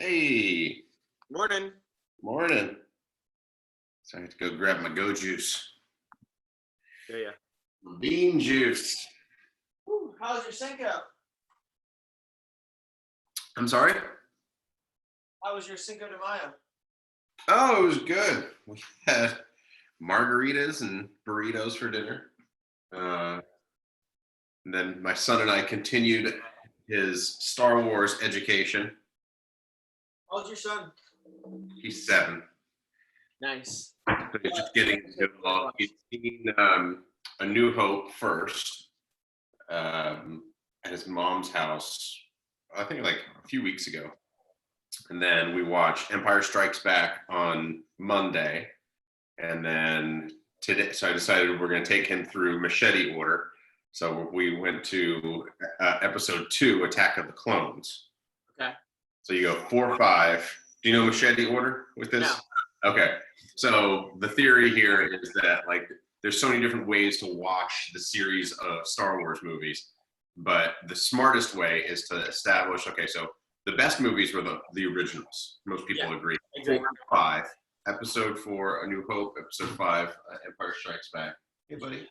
Hey, Morning. morning. So I have to go grab my Go Juice. Yeah. Bean juice. Ooh, how's your Cinco? I'm sorry? How was your Cinco de Mayo? Oh, it was good. We had margaritas and burritos for dinner. And then my son and I continued his Star Wars education. How's your son? He's 7. Nice. So he's just getting into it all. He's seen A New Hope first at his mom's house, I think like a few weeks ago. And then we watched Empire Strikes Back on Monday. And then today, so I decided we're going to take him through machete order. So we went to episode 2, Attack of the Clones. Okay. So you go 4, 5. Do you know machete order with this? No. Okay. So the theory here is that like there's so many different ways to watch the series of Star Wars movies, but the smartest way is to establish, okay, so the best movies were the originals. Most people agree. 4 and 5. Episode 4, A New Hope. Episode 5, Empire Strikes Back. Hey, buddy.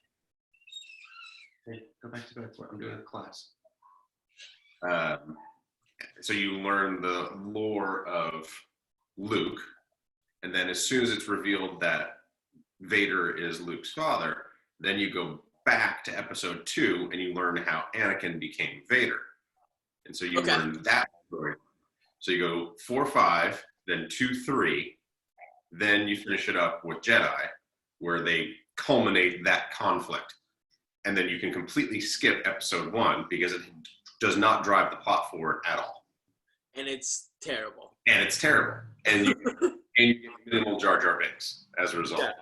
Hey, go back to bed. I'm doing a class. So you learn the lore of Luke, and then as soon as it's revealed that Vader is Luke's father, then you go back to episode 2 and you learn how Anakin became Vader. And so you learn that story. So you go 4, 5, then 2, 3, then you finish it up with Jedi, where they culminate that conflict. And then you can completely skip episode 1 because it does not drive the plot forward at all. And it's terrible. And you get minimal Jar Jar Binks as a result. Yeah.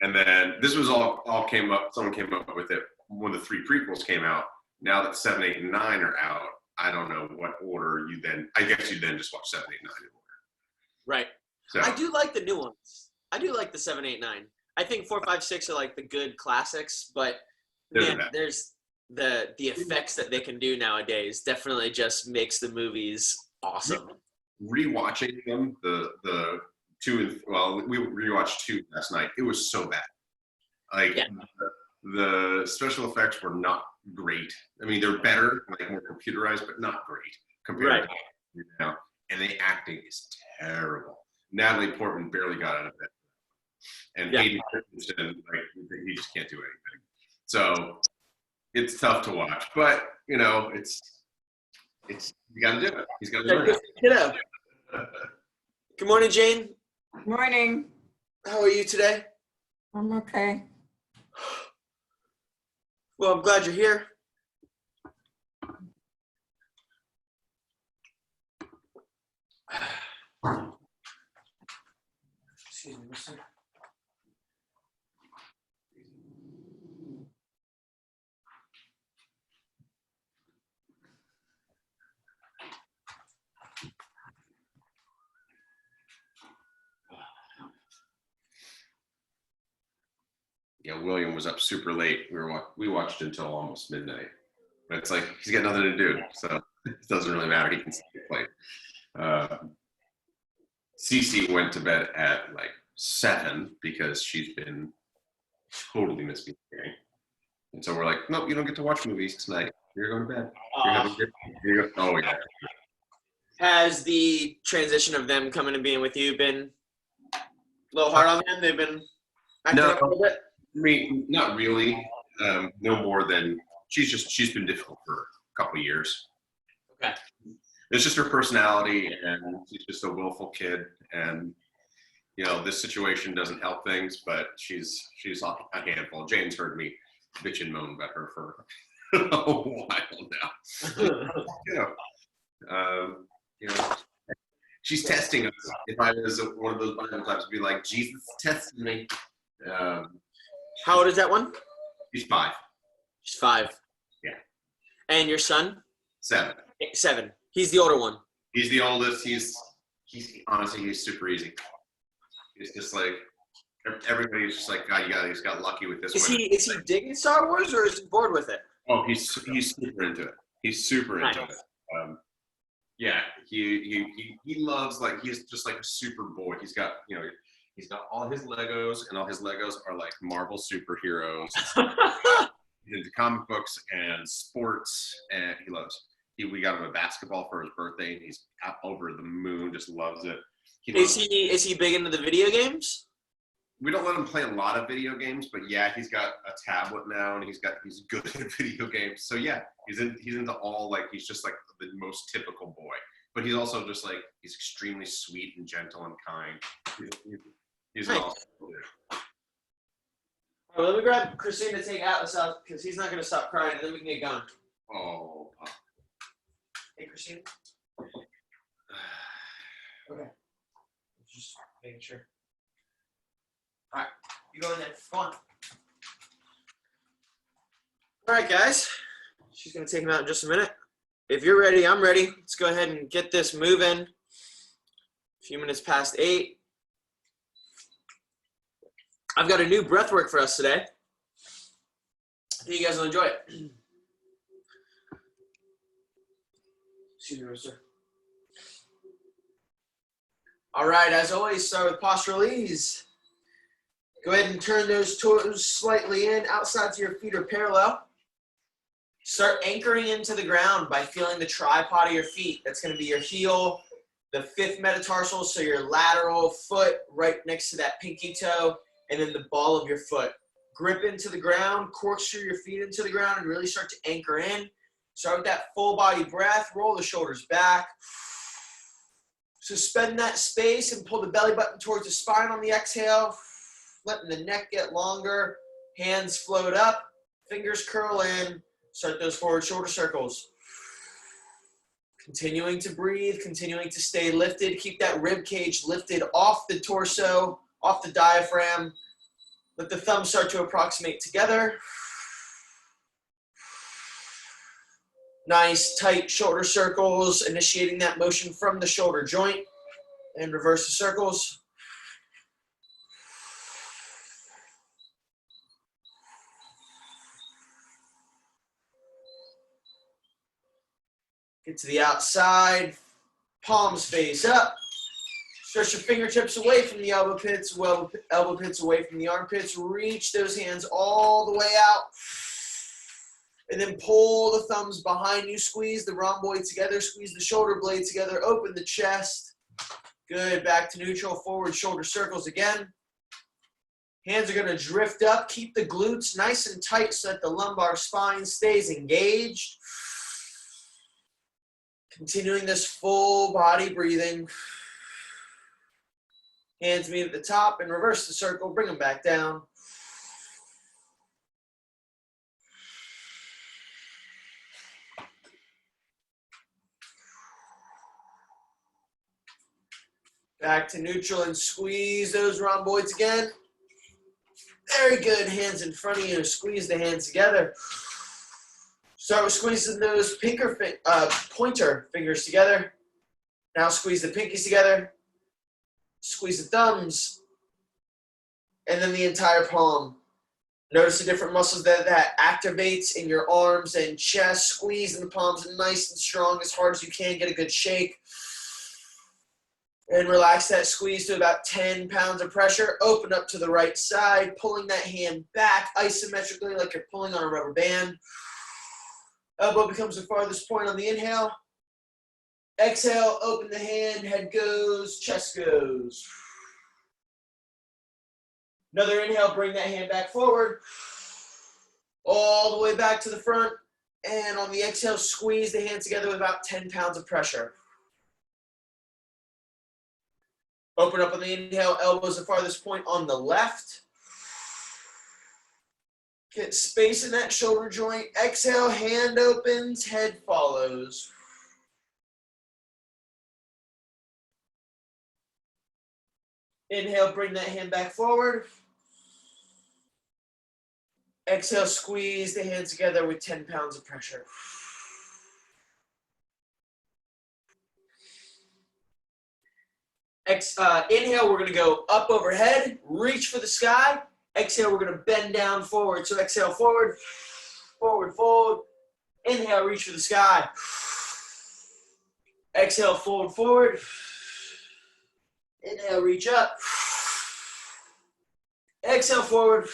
And then this was all came up, someone came up with it when the 3 prequels came out. Now that 7, 8, and 9 are out, I don't know what order I guess you then just watch 7, 8, 9 in order. Right. So I do like the new ones. I do like the 7, 8, 9. I think 4, 5, 6 are like the good classics, but man, there's the effects that they can do nowadays definitely just makes the movies awesome. Rewatching them, the 2 and we rewatched 2 last night. It was so bad. Like the special effects were not great. I mean, they're better, like more computerized, but not great compared to now. And the acting is terrible. Natalie Portman barely got out of it, and Hayden Christensen, like he just can't do anything. So it's tough to watch, but you know, it's you got to do it. He's got to learn it. Good morning, Jane. Morning. How are you today? I'm okay. Well, I'm glad you're here. Excuse me, mister. Yeah, William was up super late. We watched until almost midnight. But it's like he's got nothing to do, so it doesn't really matter. He can stay late. Cece went to bed at like 7 because she's been totally misbehaving. And so we're like, nope, you don't get to watch movies tonight. You're going to bed. Oh yeah. Has the transition of them coming and being with you been a little hard on them? They've been acting up a little bit? I mean, not really. No more than she's been difficult for a couple of years. Okay. It's just her personality, and she's just a willful kid, and you know this situation doesn't help things. But she's a handful. Jane's heard me bitch and moan about her for a while now. You know, she's testing us. If I was one of those Bible types, would be like, Jesus tested me. How old is that one? He's 5. She's 5. Yeah. And your son? 7. 7. He's the older one. He's the oldest. He's honestly, he's super easy. He's just like, everybody's just like, God, you just got lucky with this one. Is he digging Star Wars or is he bored with it? Oh, he's super into it. He's super into it. Yeah, he loves, like, he's just like a super boy. He's got all his Legos, and all his Legos are like Marvel superheroes. He's into comic books and sports, and we got him a basketball for his birthday, and he's out over the moon, just loves it. Is he big into the video games? We don't let him play a lot of video games, but yeah, he's got a tablet now, and he's good at video games. So yeah, he's into all, like, he's just like the most typical boy. But he's also just like, he's extremely sweet and gentle and kind. He's nice. Awesome. All right, let me grab Christina to take Atlas out because he's not going to stop crying, and then we can get going. Oh. Hey, Christina. Okay. Just making sure. All right, you go in there. Go on. All right, guys. She's going to take him out in just a minute. If you're ready, I'm ready. Let's go ahead and get this moving. A few minutes past 8. I've got a new breath work for us today. I think you guys will enjoy it. Excuse me, sir. All right, as always, start with postural ease. Go ahead and turn those toes slightly in. Outside to your feet are parallel. Start anchoring into the ground by feeling the tripod of your feet. That's going to be your heel, the fifth metatarsal, so your lateral foot right next to that pinky toe, and then the ball of your foot. Grip into the ground, corkscrew your feet into the ground, and really start to anchor in. Start with that full body breath. Roll the shoulders back. Suspend that space and pull the belly button towards the spine on the exhale. Letting the neck get longer. Hands float up. Fingers curl in. Start those forward shoulder circles. Continuing to breathe. Continuing to stay lifted. Keep that rib cage lifted off the torso, off the diaphragm. Let the thumbs start to approximate together. Nice tight shoulder circles, initiating that motion from the shoulder joint. And reverse the circles. Get to the outside, palms face up. Stretch your fingertips away from the elbow pits, elbow pits away from the armpits. Reach those hands all the way out. And then pull the thumbs behind you. Squeeze the rhomboid together. Squeeze the shoulder blade together. Open the chest. Good. Back to neutral. Forward shoulder circles again. Hands are going to drift up. Keep the glutes nice and tight so that the lumbar spine stays engaged. Continuing this full body breathing. Hands meet at the top and reverse the circle. Bring them back down. Back to neutral and squeeze those rhomboids again. Very good. Hands in front of you. Squeeze the hands together. Start with squeezing those pointer fingers together. Now squeeze the pinkies together. Squeeze the thumbs. And then the entire palm. Notice the different muscles that activates in your arms and chest. Squeeze in the palms nice and strong as hard as you can. Get a good shake. And relax that squeeze to about 10 pounds of pressure. Open up to the right side, pulling that hand back isometrically like you're pulling on a rubber band. Elbow becomes the farthest point on the inhale. Exhale, open the hand, head goes, chest goes. Another inhale, bring that hand back forward. All the way back to the front. And on the exhale, squeeze the hands together with about 10 pounds of pressure. Open up on the inhale, elbows the farthest point on the left. Get space in that shoulder joint. Exhale, hand opens, head follows. Inhale, bring that hand back forward. Exhale, squeeze the hands together with 10 pounds of pressure. Inhale, we're going to go up overhead, reach for the sky. Exhale, we're going to bend down forward. So exhale, forward, forward, fold. Inhale, reach for the sky. Exhale, fold forward. Inhale, reach up. Exhale, forward.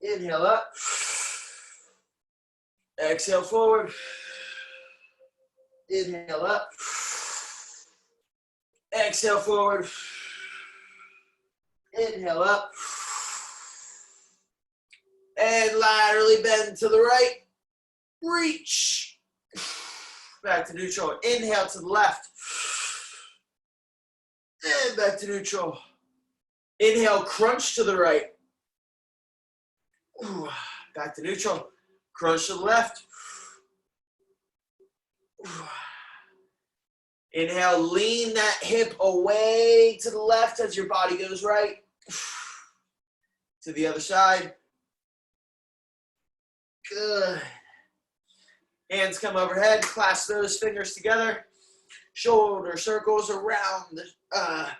Inhale up. Exhale, forward. Inhale up. Exhale, forward. Inhale up. And laterally bend to the right. Reach. Back to neutral. Inhale to the left. And back to neutral. Inhale, crunch to the right. Back to neutral. Crunch to the left. Inhale, lean that hip away to the left as your body goes right. To the other side. Good. Hands come overhead, clasp those fingers together. Shoulder circles around the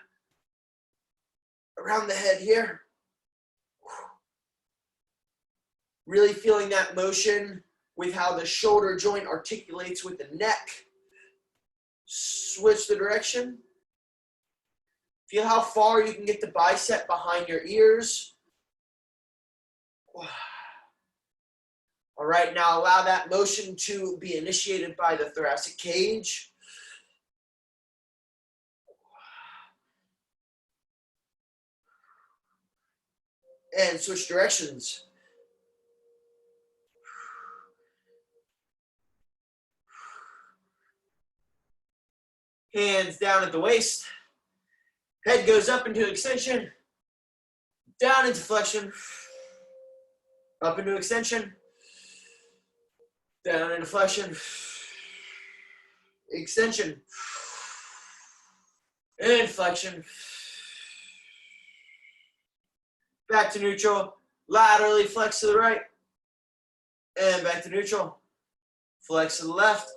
head here. Really feeling that motion with how the shoulder joint articulates with the neck. Switch the direction. Feel how far you can get the bicep behind your ears. All right, now allow that motion to be initiated by the thoracic cage. And switch directions. Hands down at the waist. Head goes up into extension. Down into flexion. Up into extension. Down into flexion. Extension. And flexion. Back to neutral. Laterally flex to the right. And back to neutral. Flex to the left.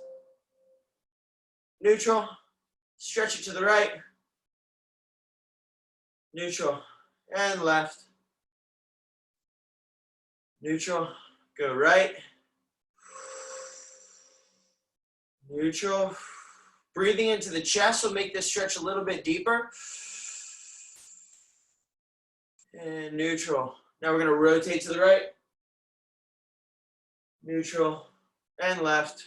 Neutral. Stretch it to the right. Neutral. And left. Neutral. Go right. Neutral. Breathing into the chest will make this stretch a little bit deeper. And neutral. Now we're going to rotate to the right. Neutral. And left.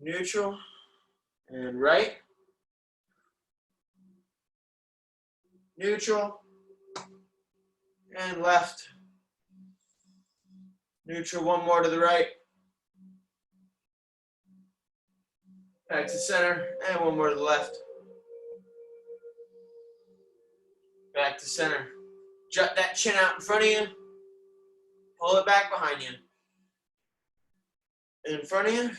Neutral. And right. Neutral. And left. Neutral. One more to the right. Back to center. And one more to the left. Back to center. Jut that chin out in front of you. Pull it back behind you. In front of you.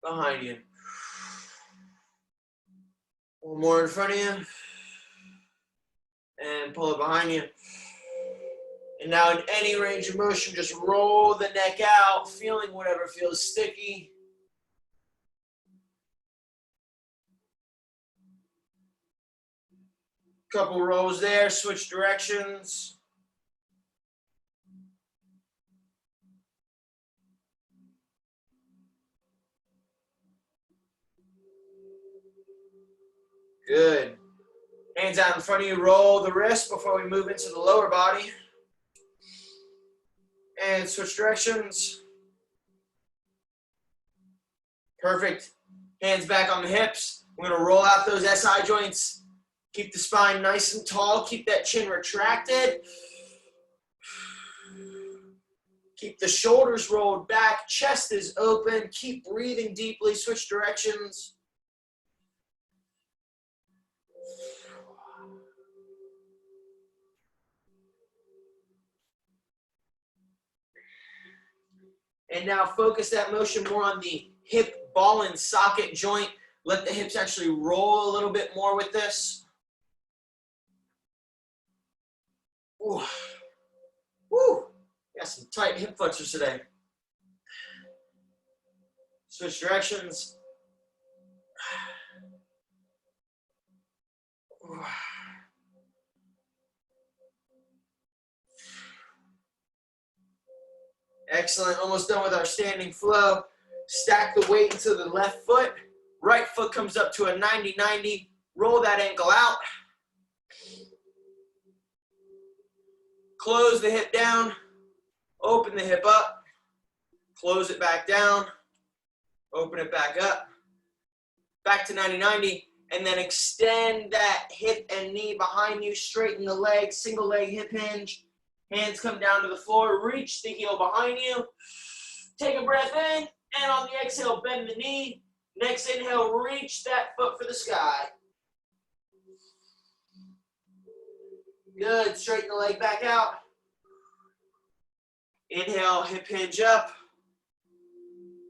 Behind you. One more in front of you. And pull it behind you. And now in any range of motion, just roll the neck out, feeling whatever feels sticky. Couple rows there, switch directions. Good. Hands out in front of you, roll the wrist before we move into the lower body. And switch directions. Perfect. Hands back on the hips. We're going to roll out those SI joints. Keep the spine nice and tall. Keep that chin retracted. Keep the shoulders rolled back. Chest is open. Keep breathing deeply. Switch directions. And now focus that motion more on the hip ball and socket joint. Let the hips actually roll a little bit more with this. Ooh. Woo. Got some tight hip flexors today. Switch directions. Ooh. Excellent. Almost done with our standing flow. Stack the weight into the left foot. Right foot comes up to a 90-90. Roll that ankle out. Close the hip down. Open the hip up. Close it back down. Open it back up. Back to 90-90. And then extend that hip and knee behind you. Straighten the leg. Single leg hip hinge. Hands come down to the floor. Reach the heel behind you. Take a breath in. And on the exhale, bend the knee. Next inhale, reach that foot for the sky. Good. Straighten the leg back out. Inhale, hip hinge up.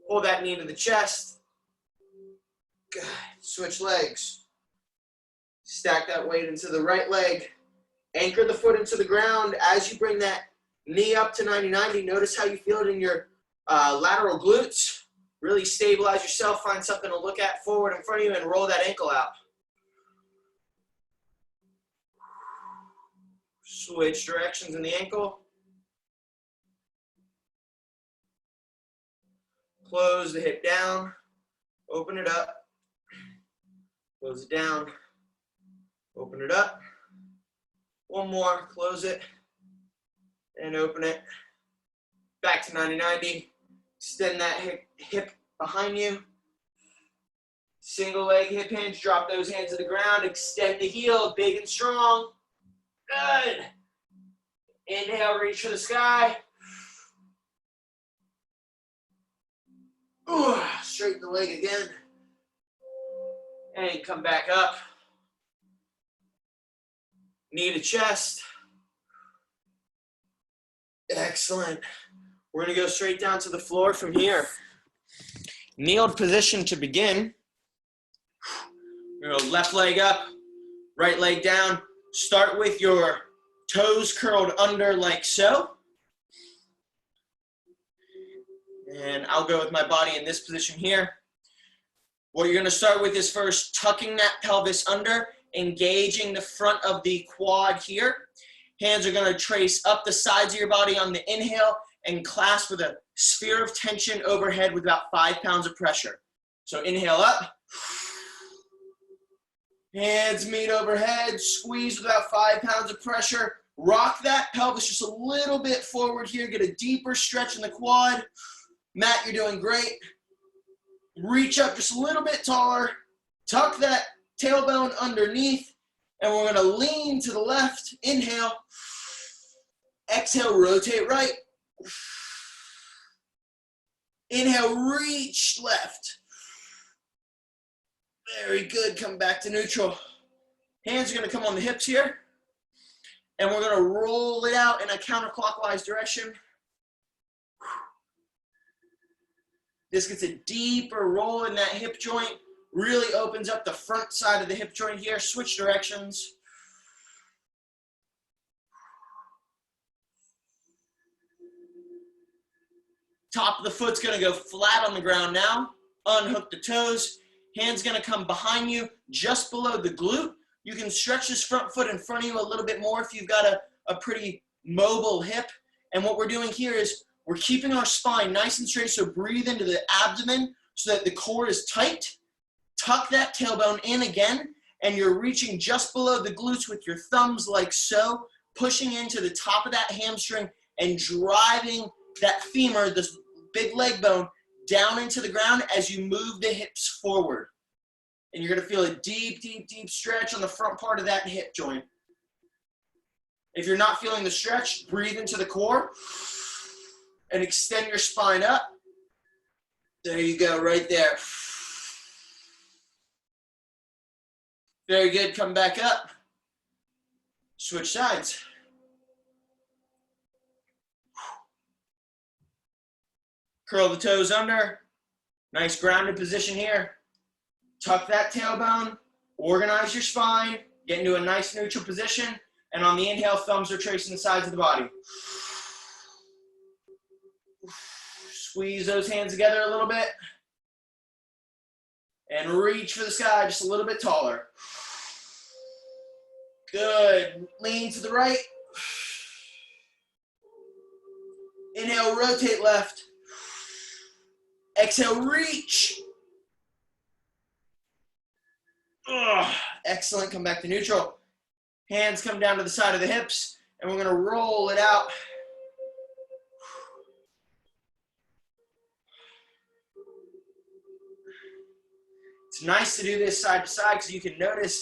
Pull that knee to the chest. Good. Switch legs. Stack that weight into the right leg. Anchor the foot into the ground. As you bring that knee up to 90-90, notice how you feel it in your lateral glutes. Really stabilize yourself. Find something to look at forward in front of you and roll that ankle out. Switch directions in the ankle. Close the hip down. Open it up. Close it down. Open it up. One more. Close it. And open it. Back to 90-90. Extend that hip behind you. Single leg hip hinge. Drop those hands to the ground. Extend the heel. Big and strong. Good. Inhale, reach for the sky. Ooh, straighten the leg again. And come back up. Knee to chest. Excellent. We're going to go straight down to the floor from here. Kneeled position to begin. We're going to go left leg up, right leg down. Start with your toes curled under like so. And I'll go with my body in this position here. What you're going to start with is first tucking that pelvis under, engaging the front of the quad here. Hands are going to trace up the sides of your body on the inhale and clasp with a sphere of tension overhead with about 5 pounds of pressure. So inhale up. Hands meet overhead, squeeze with about 5 pounds of pressure. Rock that pelvis just a little bit forward here. Get a deeper stretch in the quad. Matt, you're doing great. Reach up just a little bit taller. Tuck that tailbone underneath. And we're going to lean to the left. Inhale. Exhale, rotate right. Inhale, reach left. Very good. Come back to neutral. Hands are going to come on the hips here. And we're going to roll it out in a counterclockwise direction. This gets a deeper roll in that hip joint. Really opens up the front side of the hip joint here. Switch directions. Top of the foot's going to go flat on the ground now. Unhook the toes. Hand's going to come behind you just below the glute. You can stretch this front foot in front of you a little bit more if you've got a pretty mobile hip. And what we're doing here is we're keeping our spine nice and straight, so breathe into the abdomen so that the core is tight. Tuck that tailbone in again, and you're reaching just below the glutes with your thumbs like so, pushing into the top of that hamstring and driving that femur, this big leg bone, down into the ground as you move the hips forward. And you're going to feel a deep, deep, deep stretch on the front part of that hip joint. If you're not feeling the stretch, breathe into the core and extend your spine up. There you go, right there. Very good. Come back up. Switch sides. Curl the toes under. Nice grounded position here. Tuck that tailbone. Organize your spine. Get into a nice neutral position. And on the inhale, thumbs are tracing the sides of the body. Squeeze those hands together a little bit. And reach for the sky just a little bit taller. Good. Lean to the right. Inhale, Inhale, rotate left. Exhale, reach. Excellent. Come back to neutral. Hands come down to the side of the hips, and we're going to roll it out. It's nice to do this side to side because you can notice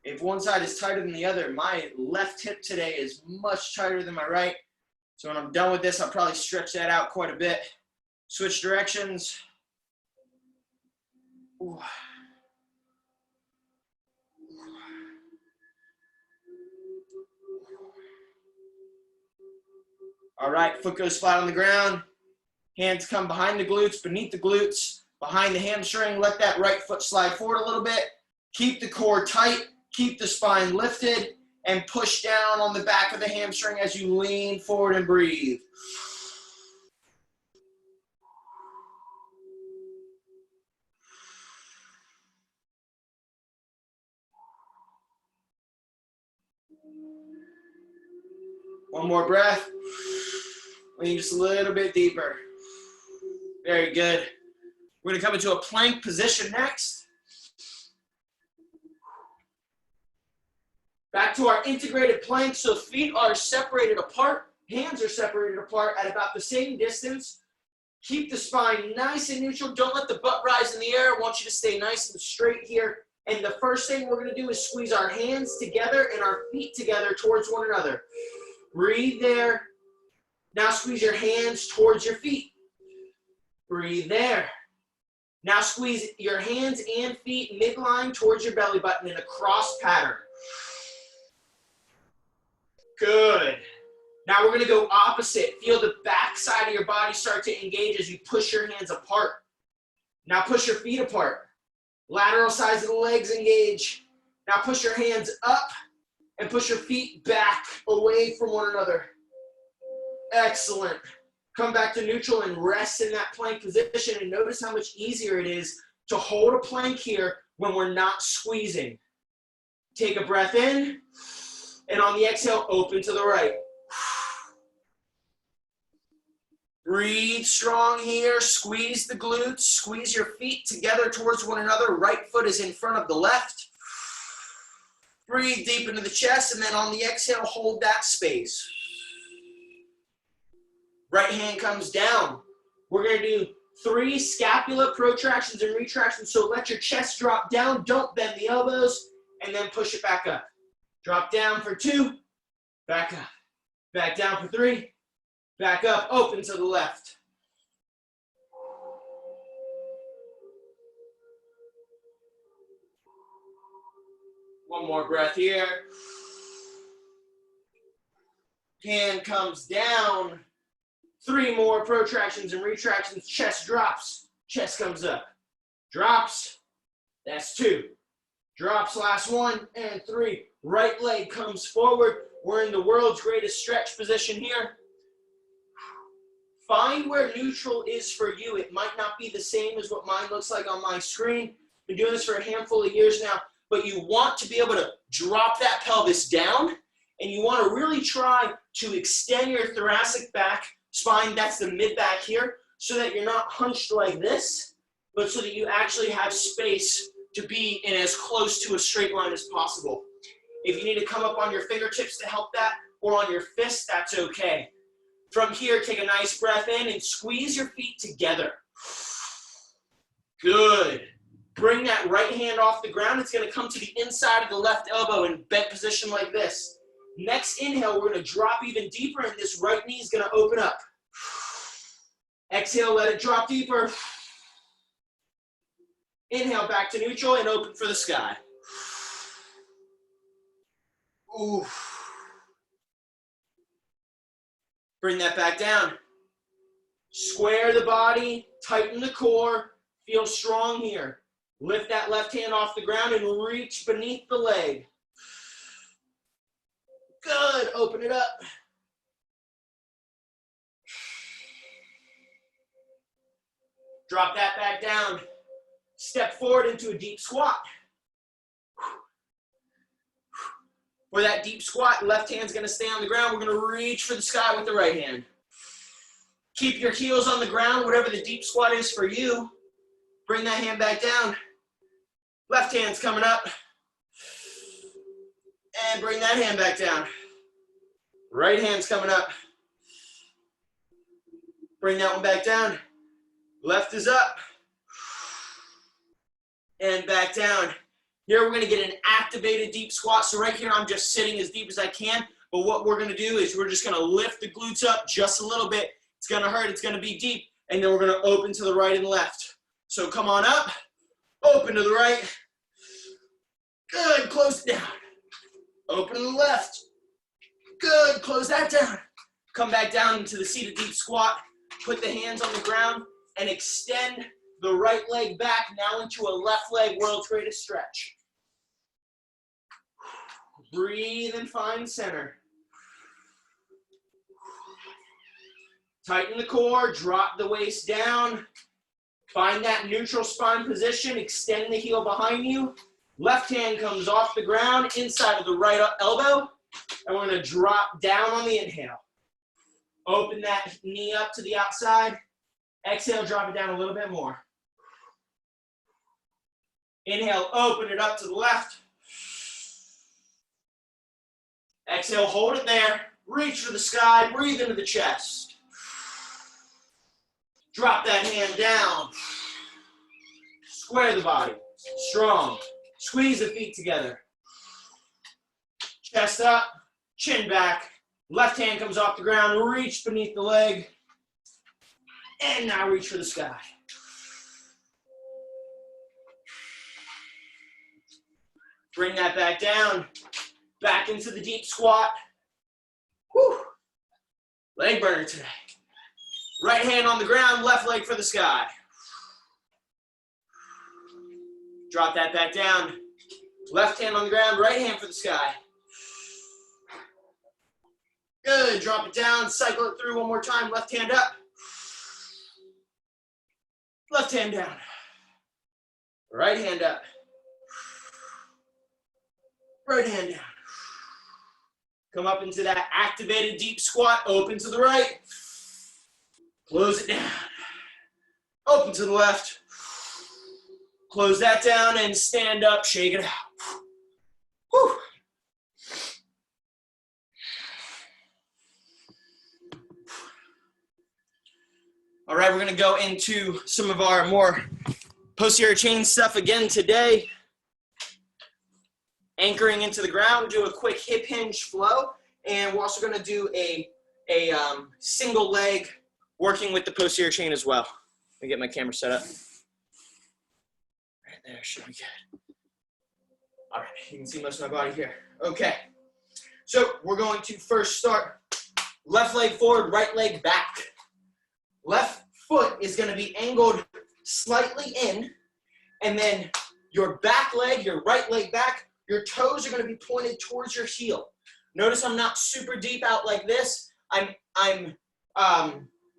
if one side is tighter than the other. My left hip today is much tighter than my right. So when I'm done with this, I'll probably stretch that out quite a bit. Switch directions. Ooh. All right, foot goes flat on the ground. Hands come behind the glutes, beneath the glutes, behind the hamstring. Let that right foot slide forward a little bit. Keep the core tight. Keep the spine lifted. And push down on the back of the hamstring as you lean forward and breathe. One more breath. Lean just a little bit deeper. Very good. We're going to come into a plank position next. Back to our integrated plank. So feet are separated apart. Hands are separated apart at about the same distance. Keep the spine nice and neutral. Don't let the butt rise in the air. I want you to stay nice and straight here. And the first thing we're going to do is squeeze our hands together and our feet together towards one another. Breathe there. Now squeeze your hands towards your feet. Breathe there. Now squeeze your hands and feet midline towards your belly button in a cross pattern. Good. Now we're going to go opposite. Feel the back side of your body start to engage as you push your hands apart. Now push your feet apart. Lateral sides of the legs engage. Now push your hands up and push your feet back away from one another. Excellent. Come back to neutral and rest in that plank position, and notice how much easier it is to hold a plank here when we're not squeezing. Take a breath in, and on the exhale, open to the right. Breathe strong here. Squeeze the glutes. Squeeze your feet together towards one another. Right foot is in front of the left. Breathe deep into the chest, and then on the exhale, hold that space. Right hand comes down. We're going to do 3 scapula protractions and retractions. So let your chest drop down. Don't bend the elbows. And then push it back up. Drop down for 2. Back up. Back down for 3. Back up. Open to the left. One more breath here. Hand comes down. 3 more protractions and retractions. Chest drops. Chest comes up. Drops. That's 2. Drops, last 1 and 3. Right leg comes forward. We're in the world's greatest stretch position here. Find where neutral is for you. It might not be the same as what mine looks like on my screen. Been doing this for a handful of years now, but you want to be able to drop that pelvis down, and you want to really try to extend your thoracic back spine, that's the mid back here, so that you're not hunched like this, but so that you actually have space to be in as close to a straight line as possible. If you need to come up on your fingertips to help that, or on your fist, that's okay. From here, take a nice breath in and squeeze your feet together. Good. Bring that right hand off the ground. It's going to come to the inside of the left elbow in bent position like this. Next inhale, we're going to drop even deeper, and this right knee is going to open up. Exhale, let it drop deeper. Inhale, back to neutral and open for the sky. Ooh. Bring that back down. Square the body, tighten the core, feel strong here. Lift that left hand off the ground and reach beneath the leg. Good, open it up. Drop that back down. Step forward into a deep squat. For that deep squat, left hand's gonna stay on the ground. We're gonna reach for the sky with the right hand. Keep your heels on the ground, whatever the deep squat is for you. Bring that hand back down. Left hand's coming up. And bring that hand back down. Right hand's coming up. Bring that one back down. Left is up. And back down. Here we're going to get an activated deep squat. So right here I'm just sitting as deep as I can. But what we're going to do is we're just going to lift the glutes up just a little bit. It's going to hurt. It's going to be deep. And then we're going to open to the right and left. So come on up. Open to the right. Good. Close it down. Open to the left. Good. Close that down. Come back down into the seated deep squat. Put the hands on the ground and extend the right leg back now into a left leg world's greatest stretch. Breathe and find center. Tighten the core, drop the waist down. Find that neutral spine position, extend the heel behind you. Left hand comes off the ground, inside of the right elbow, and we're gonna drop down on the inhale. Open that knee up to the outside. Exhale, drop it down a little bit more. Inhale, open it up to the left. Exhale, hold it there. Reach for the sky, breathe into the chest. Drop that hand down. Square the body, strong. Squeeze the feet together. Chest up, chin back. Left hand comes off the ground, reach beneath the leg. And now reach for the sky. Bring that back down. Back into the deep squat. Whew. Leg burner today. Right hand on the ground, left leg for the sky. Drop that back down. Left hand on the ground, right hand for the sky. Good, drop it down, cycle it through one more time. Left hand up. Left hand down. Right hand up. Right hand down. Come up into that activated deep squat, open to the right. Close it down. Open to the left. Close that down and stand up, shake it out. Whew. All right, we're gonna go into some of our more posterior chain stuff again today. Anchoring into the ground, do a quick hip hinge flow, and we're also gonna do a single leg working with the posterior chain as well. Let me get my camera set up. Right there, should be good. All right, you can see most of my body here. Okay, so we're going to first start left leg forward, right leg back. Left foot is going to be angled slightly in, and then your back leg, your right leg back, your toes are going to be pointed towards your heel. Notice I'm not super deep out like this. I'm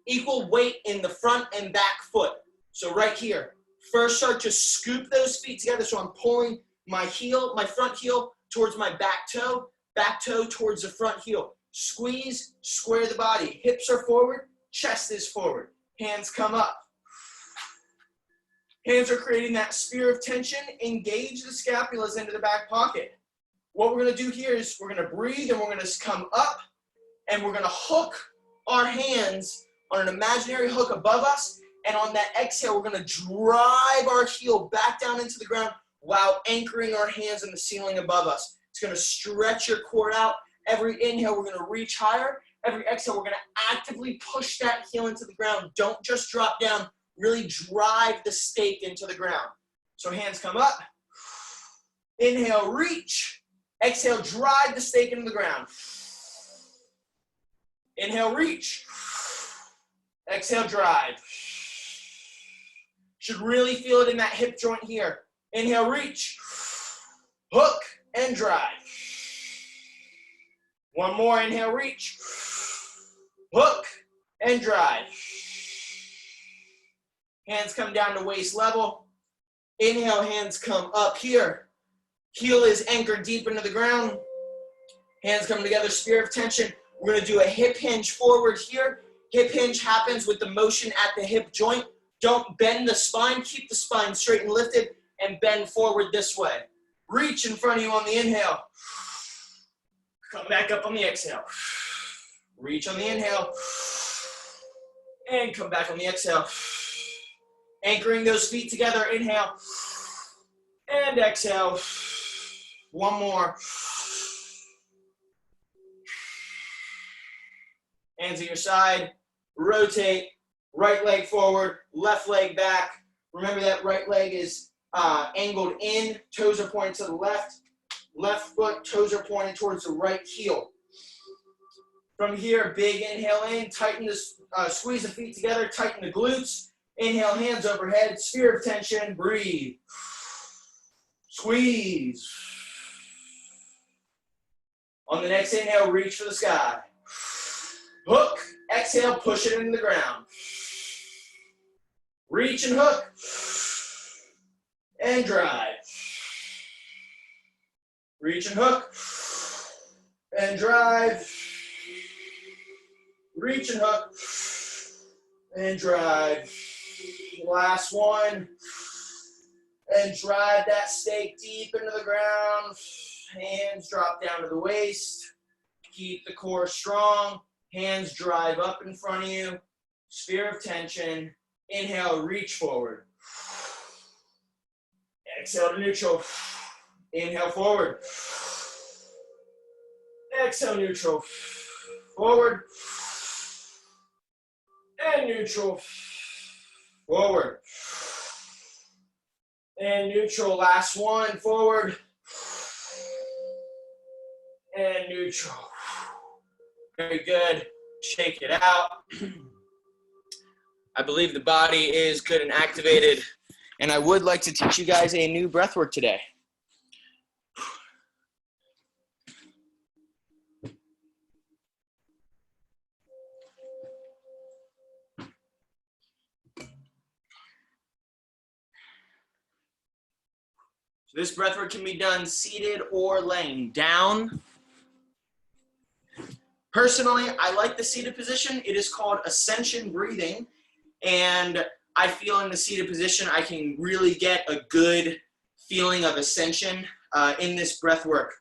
equal weight in the front and back foot. So right here, first start to scoop those feet together. So I'm pulling my heel, my front heel towards my back toe towards the front heel. Squeeze, square the body. Hips are forward, chest is forward. Hands come up. Hands are creating that sphere of tension. Engage the scapulas into the back pocket. What we're going to do here is we're going to breathe and we're going to come up and we're going to hook our hands on an imaginary hook above us. And on that exhale, we're going to drive our heel back down into the ground while anchoring our hands in the ceiling above us. It's going to stretch your core out. Every inhale, we're going to reach higher. Every exhale, we're going to actively push that heel into the ground. Don't just drop down. Really drive the stake into the ground. So hands come up. Inhale, reach. Exhale, drive the stake into the ground. Inhale, reach. Exhale, drive. Should really feel it in that hip joint here. Inhale, reach. Hook and drive. One more, inhale, reach. Hook and drive. Hands come down to waist level. Inhale, hands come up here. Heel is anchored deep into the ground. Hands come together, sphere of tension. We're going to do a hip hinge forward here. Hip hinge happens with the motion at the hip joint. Don't bend the spine. Keep the spine straight and lifted and bend forward this way. Reach in front of you on the inhale. Come back up on the exhale. Reach on the inhale. And come back on the exhale. Anchoring those feet together. Inhale. And exhale. One more. Hands at your side. Rotate. Right leg forward. Left leg back. Remember that right leg is angled in. Toes are pointed to the left. Left foot, toes are pointed towards the right heel. From here, big inhale in. Tighten this, squeeze the feet together. Tighten the glutes. Inhale, hands overhead. Sphere of tension. Breathe. Squeeze. On the next inhale, reach for the sky. Hook. Exhale, push it into the ground. Reach and hook. And drive. Reach and hook. And drive. Reach and hook. And drive. Last one. And drive that stake deep into the ground. Hands drop down to the waist. Keep the core strong. Hands drive up in front of you. Sphere of tension. Inhale, reach forward. Exhale to neutral. Inhale forward. Exhale neutral. Forward. And neutral. Forward. And neutral. Last one. Forward. And neutral. Very good. Shake it out. I believe the body is good and activated. And I would like to teach you guys a new breath work today. So this breath work can be done seated or laying down. Personally, I like the seated position. It is called ascension breathing. And I feel in the seated position, I can really get a good feeling of ascension in this breath work.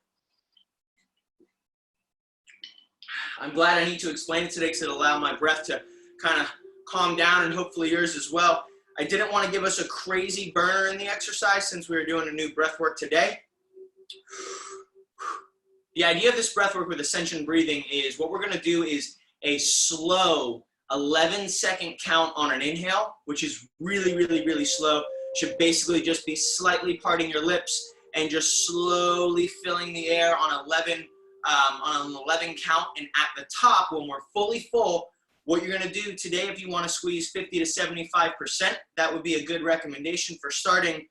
I'm glad I need to explain it today because it'll allow my breath to kind of calm down and hopefully yours as well. I didn't want to give us a crazy burner in the exercise since we were doing a new breath work today. The idea of this breath work with ascension breathing is what we're going to do is a slow 11-second count on an inhale, which is really, really, really slow. Should basically just be slightly parting your lips and just slowly filling the air on an 11 count. And at the top, when we're fully full, what you're going to do today, if you want to squeeze 50 to 75%, that would be a good recommendation for starting.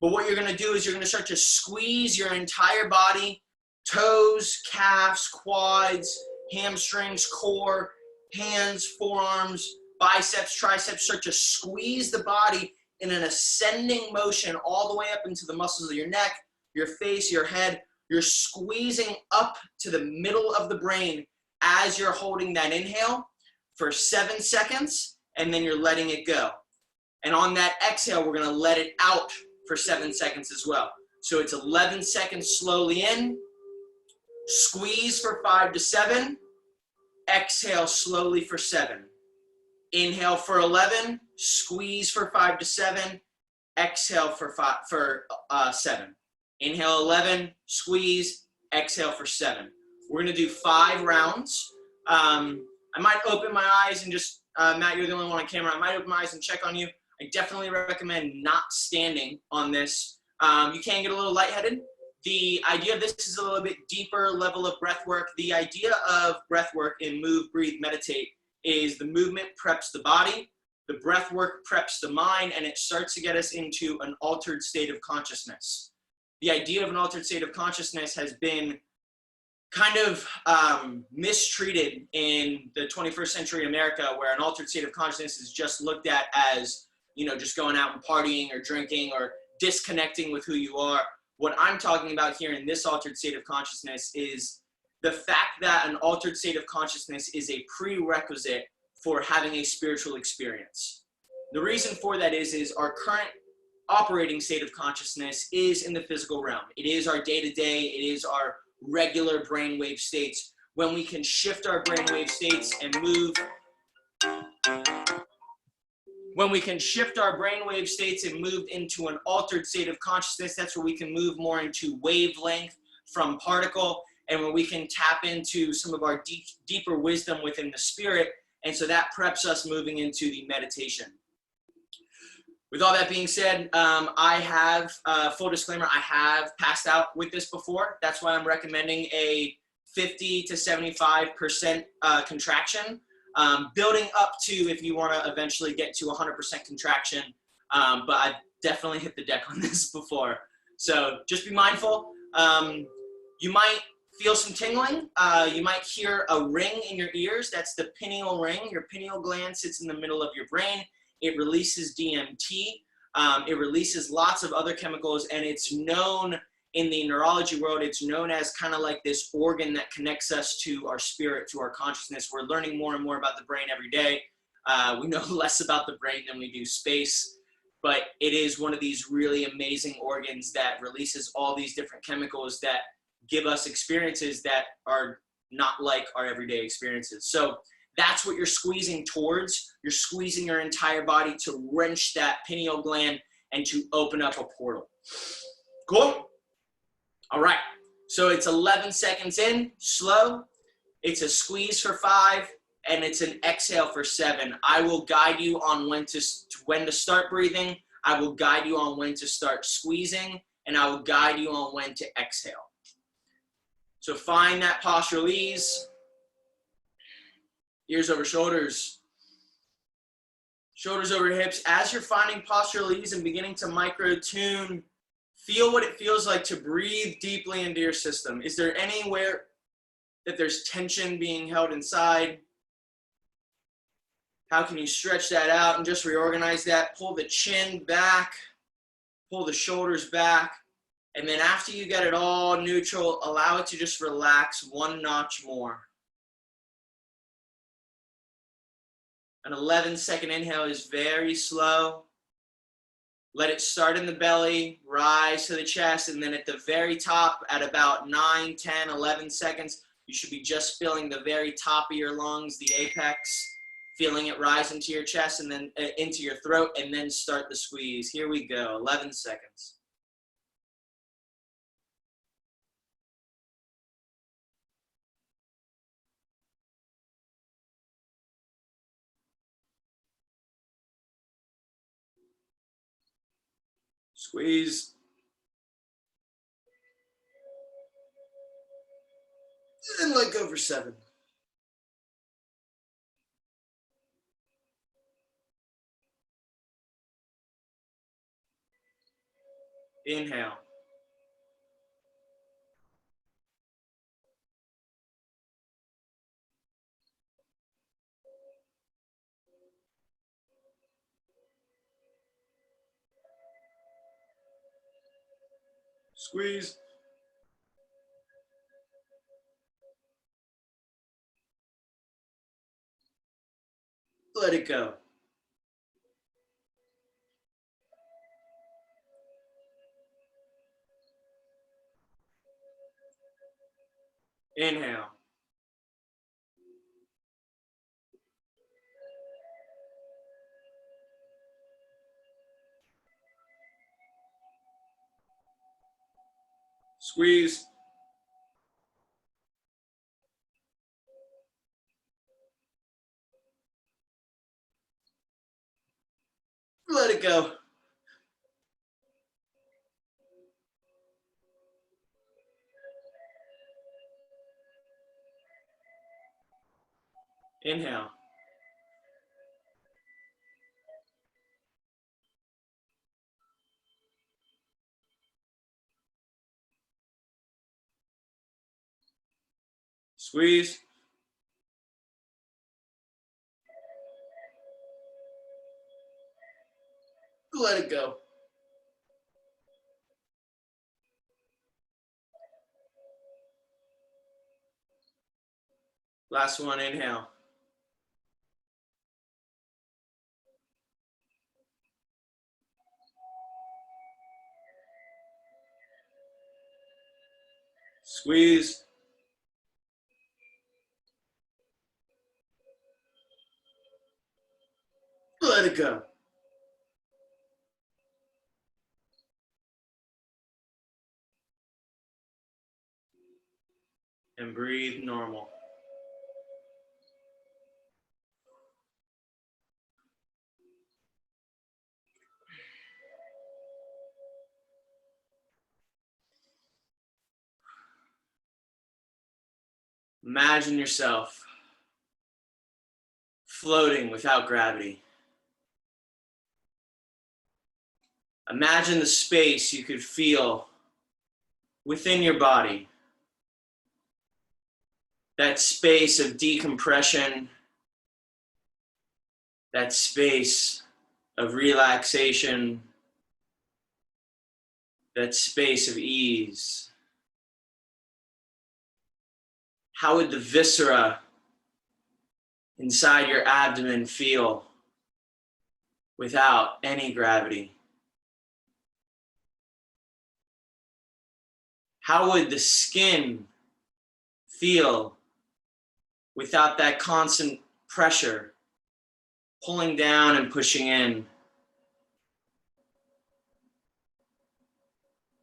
But what you're going to do is you're going to start to squeeze your entire body, toes, calves, quads, hamstrings, core, hands, forearms, biceps, triceps. Start to squeeze the body in an ascending motion all the way up into the muscles of your neck, your face, your head. You're squeezing up to the middle of the brain as you're holding that inhale for 7 seconds, and then you're letting it go. And on that exhale, we're going to let it out for 7 seconds as well. So it's 11 seconds slowly in, squeeze for 5 to 7, exhale slowly for 7. Inhale for 11, squeeze for 5 to 7, exhale for 7. Inhale 11, squeeze, exhale for 7. We're going to do 5 rounds. I might open my eyes and just, Matt, you're the only one on camera. I might open my eyes and check on you. I definitely recommend not standing on this. You can get a little lightheaded. The idea of this is a little bit deeper level of breath work. The idea of breath work in Move, Breathe, Meditate is the movement preps the body, the breath work preps the mind, and it starts to get us into an altered state of consciousness. The idea of an altered state of consciousness has been kind of mistreated in the 21st century America, where an altered state of consciousness is just looked at as, you know, just going out and partying or drinking or disconnecting with who you are. What I'm talking about here in this altered state of consciousness is the fact that an altered state of consciousness is a prerequisite for having a spiritual experience. The reason for that is our current operating state of consciousness is in the physical realm. It is our day-to-day, it is our regular brainwave states. When we can shift our brainwave states and move, into an altered state of consciousness, that's where we can move more into wavelength from particle, and where we can tap into some of our deeper wisdom within the spirit. And so that preps us moving into the meditation. With all that being said, I have, full disclaimer, I have passed out with this before. That's why I'm recommending a 50 to 75% contraction, building up to if you want to eventually get to 100% contraction. But I've definitely hit the deck on this before. So just be mindful. You might feel some tingling. You might hear a ring in your ears. That's the pineal ring. Your pineal gland sits in the middle of your brain. It releases DMT. It releases lots of other chemicals, and it's known in the neurology world, it's known as kind of like this organ that connects us to our spirit, to our consciousness. We're learning more and more about the brain every day. We know less about the brain than we do space, but it is one of these really amazing organs that releases all these different chemicals that give us experiences that are not like our everyday experiences. So that's what you're squeezing towards. You're squeezing your entire body to wrench that pineal gland and to open up a portal. Cool? All right. So it's 11 seconds in, slow. It's a squeeze for 5, and it's an exhale for 7. I will guide you on when to start breathing. I will guide you on when to start squeezing, and I will guide you on when to exhale. So find that postural ease. Ears over shoulders. Shoulders over hips. As you're finding postural ease and beginning to micro-tune, feel what it feels like to breathe deeply into your system. Is there anywhere that there's tension being held inside? How can you stretch that out and just reorganize that? Pull the chin back, pull the shoulders back, and then after you get it all neutral, allow it to just relax one notch more. An 11-second inhale is very slow. Let it start in the belly, rise to the chest, and then at the very top, at about 9, 10, 11 seconds, you should be just feeling the very top of your lungs, the apex, feeling it rise into your chest and then into your throat, and then start the squeeze. Here we go, 11 seconds. Squeeze. And let go for 7. Inhale. Squeeze. Let it go. Inhale. Squeeze. Let it go. Inhale. Squeeze. Let it go. Last one, inhale. Squeeze. Let it go. And breathe normal. Imagine yourself floating without gravity. Imagine the space you could feel within your body. That space of decompression, that space of relaxation, that space of ease. How would the viscera inside your abdomen feel without any gravity? How would the skin feel without that constant pressure pulling down and pushing in?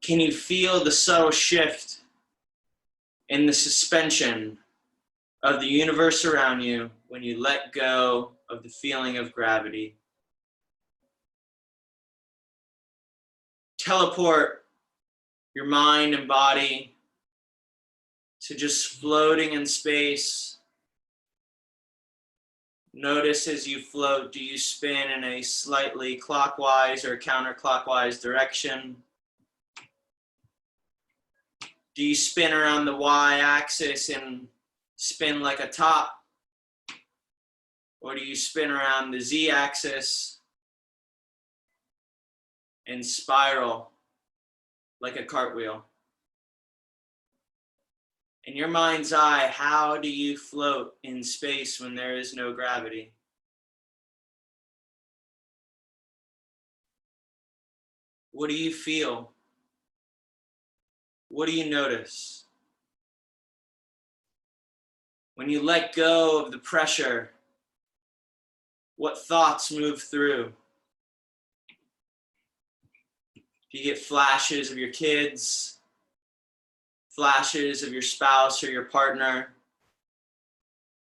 Can you feel the subtle shift in the suspension of the universe around you when you let go of the feeling of gravity? Teleport your mind and body to just floating in space. Notice as you float, do you spin in a slightly clockwise or counterclockwise direction? Do you spin around the y-axis and spin like a top? Or do you spin around the z-axis and spiral like a cartwheel? In your mind's eye, how do you float in space when there is no gravity? What do you feel? What do you notice? When you let go of the pressure, what thoughts move through? Do you get flashes of your kids, flashes of your spouse or your partner,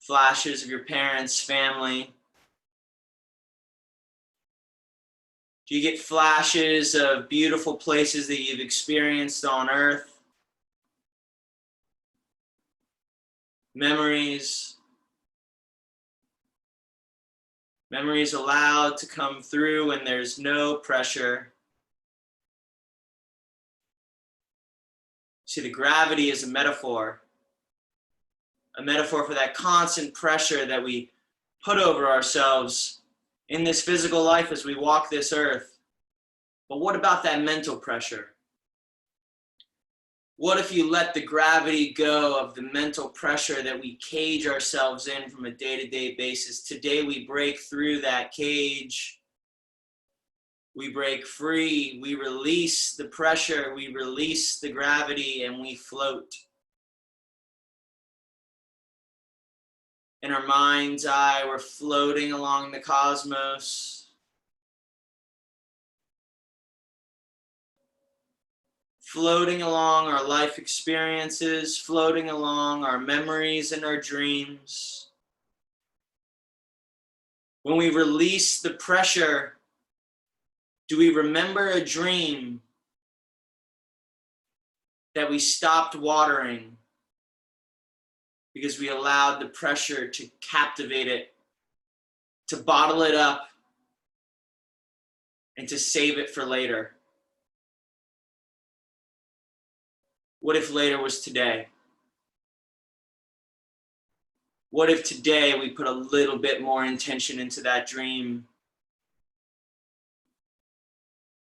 flashes of your parents, family? Do you get flashes of beautiful places that you've experienced on Earth? Memories allowed to come through when there's no pressure. See, the gravity is a metaphor for that constant pressure that we put over ourselves in this physical life as we walk this earth. But what about that mental pressure? What if you let the gravity go of the mental pressure that we cage ourselves in from a day-to-day basis? Today we break through that cage. We break free. We release the pressure. We release the gravity and we float. In our mind's eye, we're floating along the cosmos. Floating along our life experiences, floating along our memories and our dreams. When we release the pressure, do we remember a dream that we stopped watering because we allowed the pressure to captivate it, to bottle it up, and to save it for later? What if later was today? What if today we put a little bit more intention into that dream?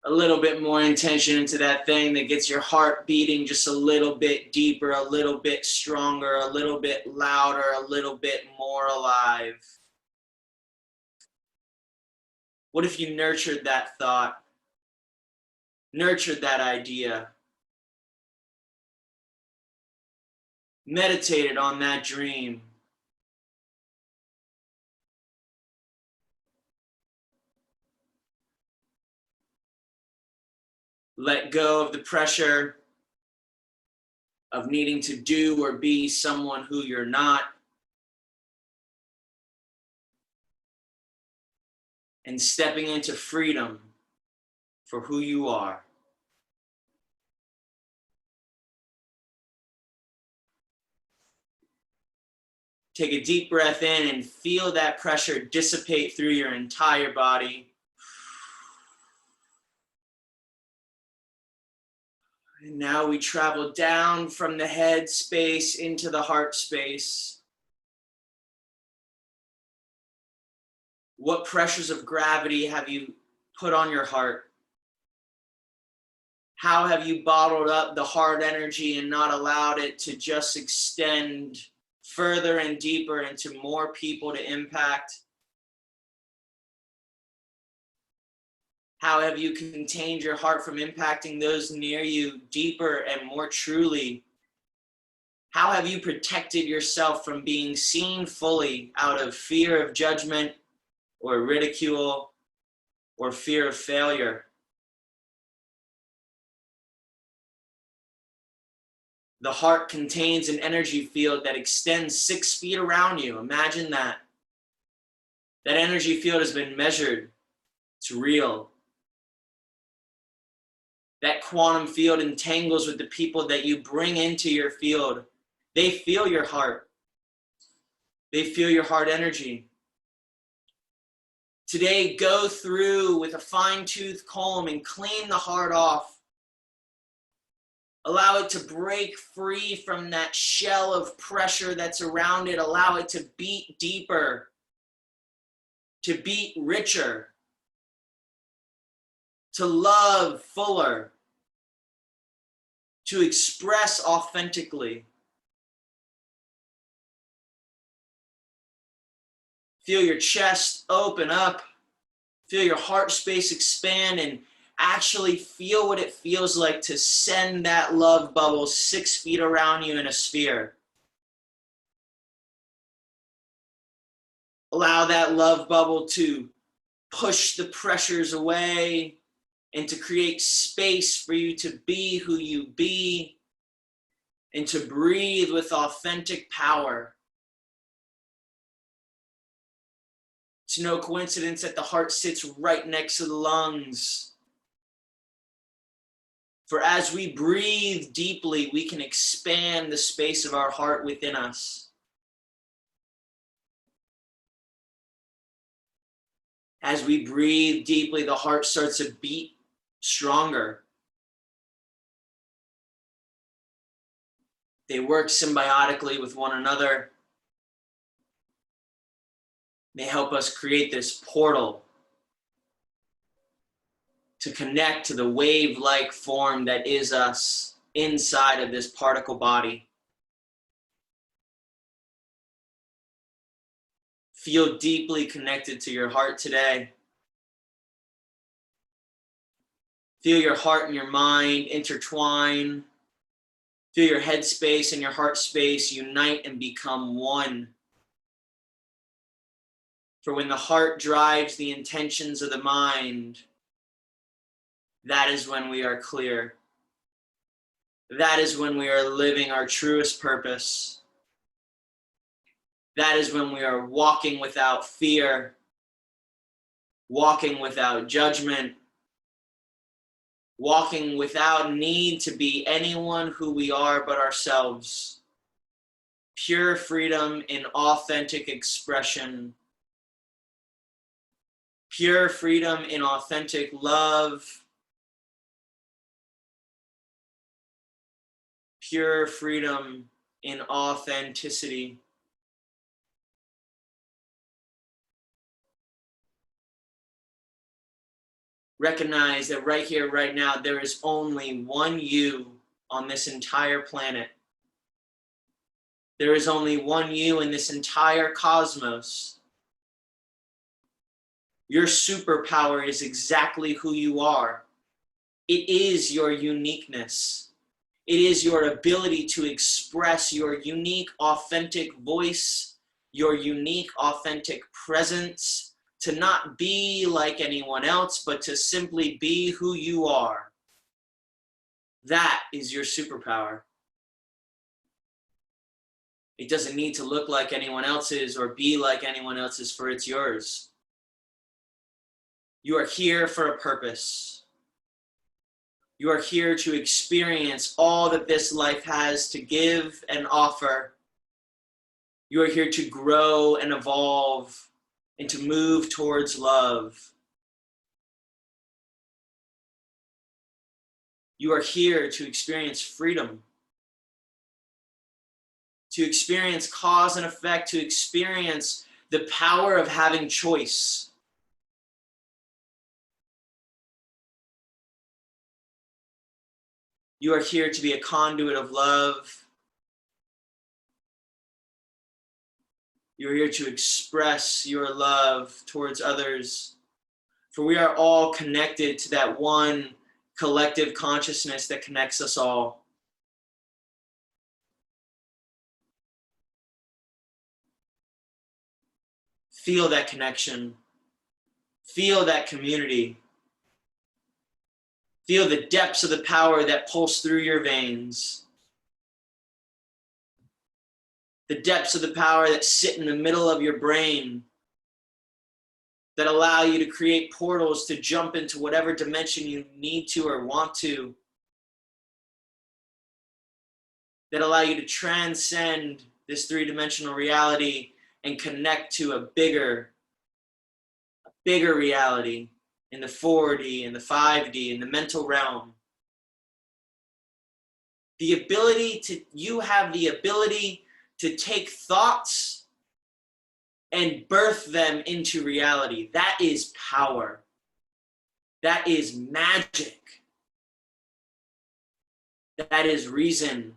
A little bit more intention into that thing that gets your heart beating just a little bit deeper, a little bit stronger, a little bit louder, a little bit more alive. What if you nurtured that thought, nurtured that idea? meditated on that dream. Let go of the pressure of needing to do or be someone who you're not. And stepping into freedom for who you are. Take a deep breath in and feel that pressure dissipate through your entire body. And now we travel down from the head space into the heart space. What pressures of gravity have you put on your heart? How have you bottled up the heart energy and not allowed it to just extend further and deeper into more people to impact? How have you contained your heart from impacting those near you deeper and more truly? How have you protected yourself from being seen fully out of fear of judgment or ridicule or fear of failure? The heart contains an energy field that extends 6 feet around you. Imagine that. That energy field has been measured. It's real. That quantum field entangles with the people that you bring into your field. They feel your heart. They feel your heart energy. Today, go through with a fine-tooth comb and clean the heart off. Allow it to break free from that shell of pressure that's around it. Allow it to beat deeper, to beat richer, to love fuller, to express authentically. Feel your chest open up. Feel your heart space expand and actually feel what it feels like to send that love bubble 6 feet around you in a sphere. Allow that love bubble to push the pressures away and to create space for you to be who you be and to breathe with authentic power. It's no coincidence that the heart sits right next to the lungs. For as we breathe deeply, we can expand the space of our heart within us. As we breathe deeply, the heart starts to beat stronger. They work symbiotically with one another. They help us create this portal to connect to the wave-like form that is us inside of this particle body. Feel deeply connected to your heart today. Feel your heart and your mind intertwine. Feel your head space and your heart space unite and become one. For when the heart drives the intentions of the mind, that is when we are clear. That is when we are living our truest purpose. That is when we are walking without fear, walking without judgment, walking without need to be anyone who we are but ourselves. Pure freedom in authentic expression. Pure freedom in authentic love. Pure freedom in authenticity. Recognize that right here, right now, there is only one you on this entire planet. There is only one you in this entire cosmos. Your superpower is exactly who you are. It is your uniqueness. It is your ability to express your unique, authentic voice, your unique, authentic presence, to not be like anyone else, but to simply be who you are. That is your superpower. It doesn't need to look like anyone else's or be like anyone else's, for it's yours. You are here for a purpose. You are here to experience all that this life has to give and offer. You are here to grow and evolve and to move towards love. You are here to experience freedom, to experience cause and effect, to experience the power of having choice. You are here to be a conduit of love. You're here to express your love towards others. For we are all connected to that one collective consciousness that connects us all. Feel that connection. Feel that community. Feel the depths of the power that pulse through your veins. The depths of the power that sit in the middle of your brain, that allow you to create portals to jump into whatever dimension you need to or want to, that allow you to transcend this three-dimensional reality and connect to a bigger reality in the 4D, in the 5D, in the mental realm. You have the ability to take thoughts and birth them into reality. That is power. That is magic. That is reason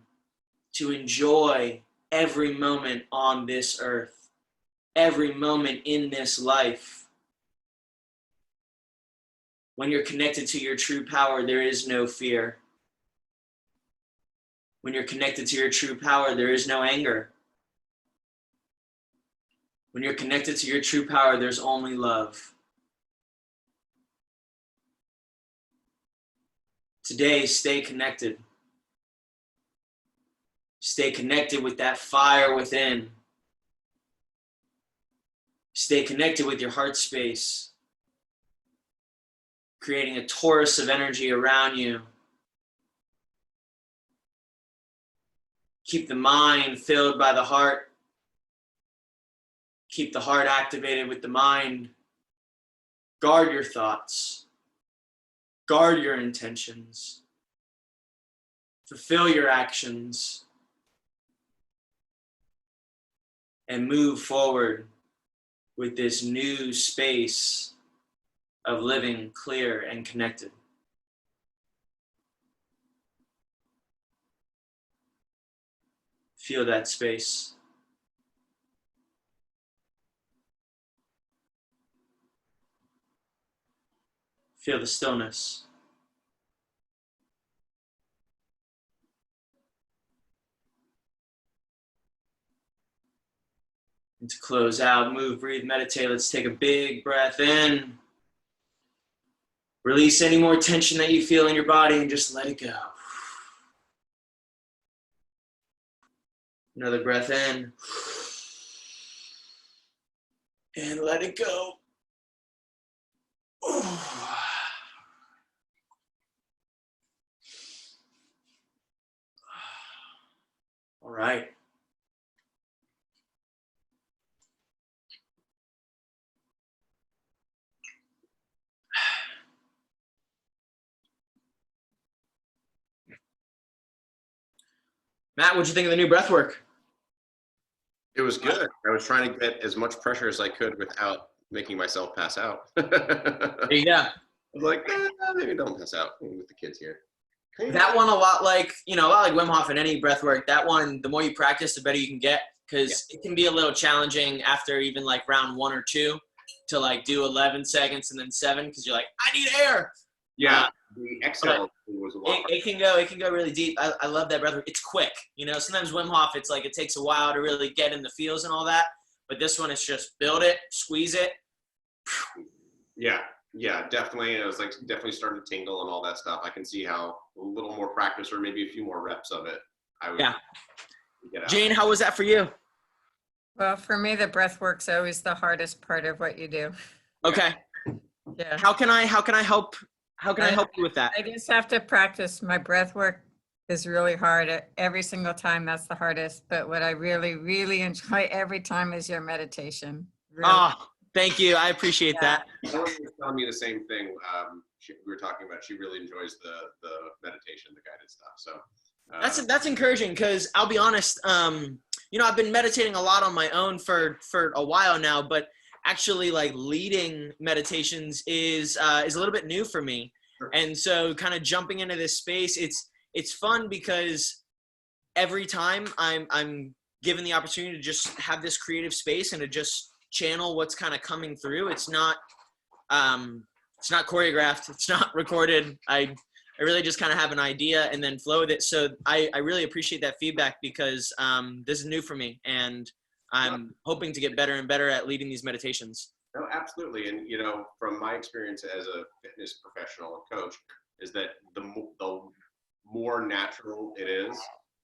to enjoy every moment on this earth, every moment in this life. When you're connected to your true power, there is no fear. When you're connected to your true power, there is no anger. When you're connected to your true power, there's only love. Today, stay connected. Stay connected with that fire within. Stay connected with your heart space, creating a torus of energy around you. Keep the mind filled by the heart. Keep the heart activated with the mind. Guard your thoughts. Guard your intentions. Fulfill your actions. And move forward with this new space of living clear and connected. Feel that space. Feel the stillness. And to close out, move, breathe, meditate. Let's take a big breath in. Release any more tension that you feel in your body and just let it go. Another breath in. And let it go. All right. Matt, what'd you think of the new breath work? It was good. I was trying to get as much pressure as I could without making myself pass out. There you go. I was like, maybe don't pass out with the kids here. That one a lot like Wim Hof and any breath work. That one, the more you practice, the better you can get, because it can be a little challenging after even like round 1 or 2 to like do 11 seconds and then 7 because you're like, I need air. Yeah, The XL was a lot. It can go really deep. I love that breath work. It's quick. You know, sometimes Wim Hof, it's like it takes a while to really get in the feels and all that. But this one is just build it, squeeze it. Yeah, definitely. It was like definitely starting to tingle and all that stuff. I can see how a little more practice or maybe a few more reps of it. I would get out. Jane, how was that for you? Well, for me, the breath work's always the hardest part of what you do. Okay. Yeah. How can I help you with that? I just have to practice. My breath work is really hard. Every single time, that's the hardest. But what I really, really enjoy every time is your meditation. Really. Oh, thank you. I appreciate that. Ellen was telling me the same thing. We were talking about she really enjoys the meditation, the guided stuff. So That's encouraging because I'll be honest, you know, I've been meditating a lot on my own for a while now, but actually like leading meditations is a little bit new for me. Sure. And so kind of jumping into this space, it's fun because every time I'm given the opportunity to just have this creative space and to just channel what's kind of coming through. It's not choreographed. It's not recorded. I really just kind of have an idea and then flow with it. So I really appreciate that feedback because this is new for me and I'm hoping to get better and better at leading these meditations. no, absolutely. And you know, from my experience as a fitness professional and coach, is that the more natural it is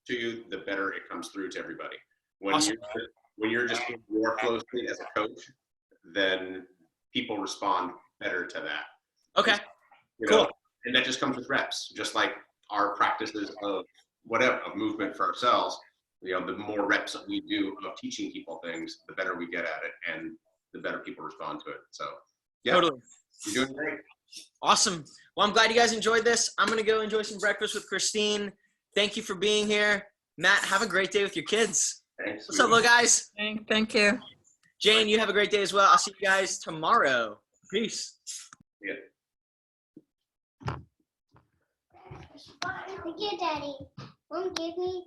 to you, the better it comes through to everybody. Awesome. When you're just in your flow state as a coach, then people respond better to that. Okay. You know, Cool. and that just comes with reps, just like our practices of movement for ourselves. You know, the more reps that we do of teaching people things, the better we get at it and the better people respond to it. So yeah, Totally. you're doing great. Awesome. Well, I'm glad you guys enjoyed this. I'm going to go enjoy some breakfast with Christine. Thank you for being here. Matt, have a great day with your kids. Thanks. What's up, little guys? Thank you. Jane, you have a great day as well. I'll see you guys tomorrow. Peace. Yeah. Thank you, Daddy. Mom gave me